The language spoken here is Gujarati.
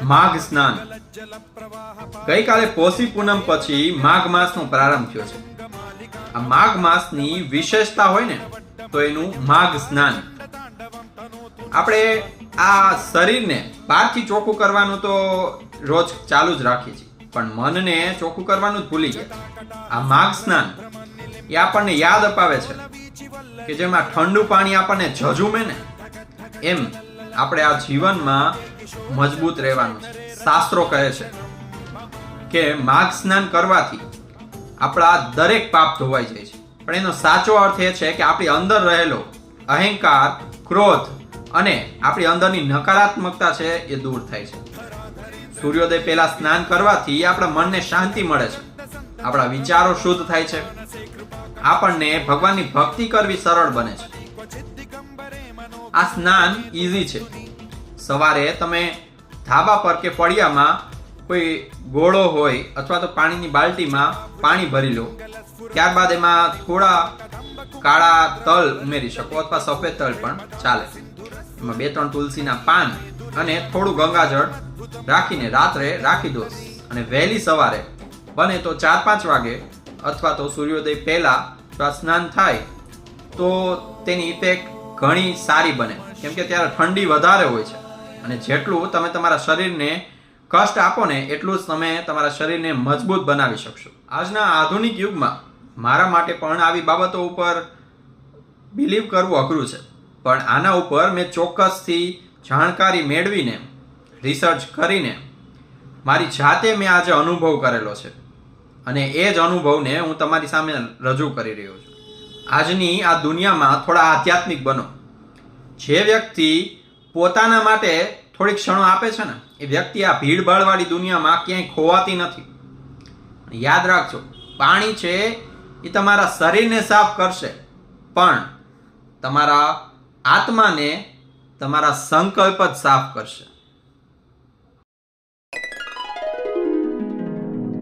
માઘ સ્નાન. ગઈકાલે પોષી પૂનમ પછી માઘ માસનો પ્રારંભ થયો છે. આ માઘ માસની વિશેષતા હોય ને તો એનું માઘ સ્નાન. આપણે આ શરીરને બહારથી ચોખ્ખું કરવાનું તો રોજ ચાલુ જ રાખીએ છીએ, પણ મનને ચોખ્ખું કરવાનું જ ભૂલી ગયા. આ માઘ સ્નાન એ આપણને યાદ અપાવે છે કે જેમાં ઠંડુ પાણી આપણને ઝઝુમે ને એમ આપણે આ જીવનમાં મજબૂત રહેવાનું છે. શાસ્ત્રો કહે છે કે માઘ સ્નાન કરવાથી આપણા દરેક પાપ ધોવાઈ જાય છે. પણ એનો સાચો અર્થ એ છે કે આપણી અંદર રહેલો અહંકાર, ક્રોધ અને આપણી અંદરની નકારાત્મકતા છે એ દૂર થાય છે. સૂર્યોદય પહેલા સ્નાન કરવાથી આપણા મનને શાંતિ મળે છે, આપણા વિચારો શુદ્ધ થાય છે, આપણને ભગવાનની ભક્તિ કરવી સરળ બને છે. આ સ્નાન ઈઝી છે. સવારે તમે ધાબા પર કે ફળિયામાં કોઈ ગોળો હોય અથવા તો પાણીની બાલટીમાં પાણી ભરી લો. ત્યારબાદ એમાં થોડા કાળા તલ ઉમેરી શકો અથવા સફેદ તલ પણ ચાલે. એમાં 2-3 તુલસીના પાન અને થોડું ગંગાજળ રાખીને રાત્રે રાખી દો અને વહેલી સવારે બને તો 4-5 વાગે અથવા તો સૂર્યોદય પહેલા જો આ સ્નાન થાય તો તેની ઇફેક્ટ ઘણી સારી બને, કેમ કે ત્યારે ઠંડી વધારે હોય છે અને જેટલું તમે તમારા શરીરને કષ્ટ આપો ને એટલું જ તમે તમારા શરીરને મજબૂત બનાવી શકશો. આજના આધુનિક યુગમાં મારા માટે પણ આવી બાબતો ઉપર બિલીવ કરવું અઘરું છે, પણ આના ઉપર મેં ચોક્કસથી જાણકારી મેળવીને રિસર્ચ કરીને મારી જાતે મેં આજે અનુભવ કરેલો છે અને એ જ અનુભવને હું તમારી સામે રજૂ કરી રહ્યો છું. આજની આ દુનિયામાં થોડા આધ્યાત્મિક બનો. જે વ્યક્તિ પોતાના માટે થોડીક ક્ષણો આપે છે ને એ વ્યક્તિ આ ભીડભાડવાળી દુનિયામાં ક્યાંય ખોવાતી નથી. યાદ રાખજો, પાણી છે એ તમારા શરીરને સાફ કરશે, પણ તમારા આત્માને તમારા સંકલ્પ જ સાફ કરશે.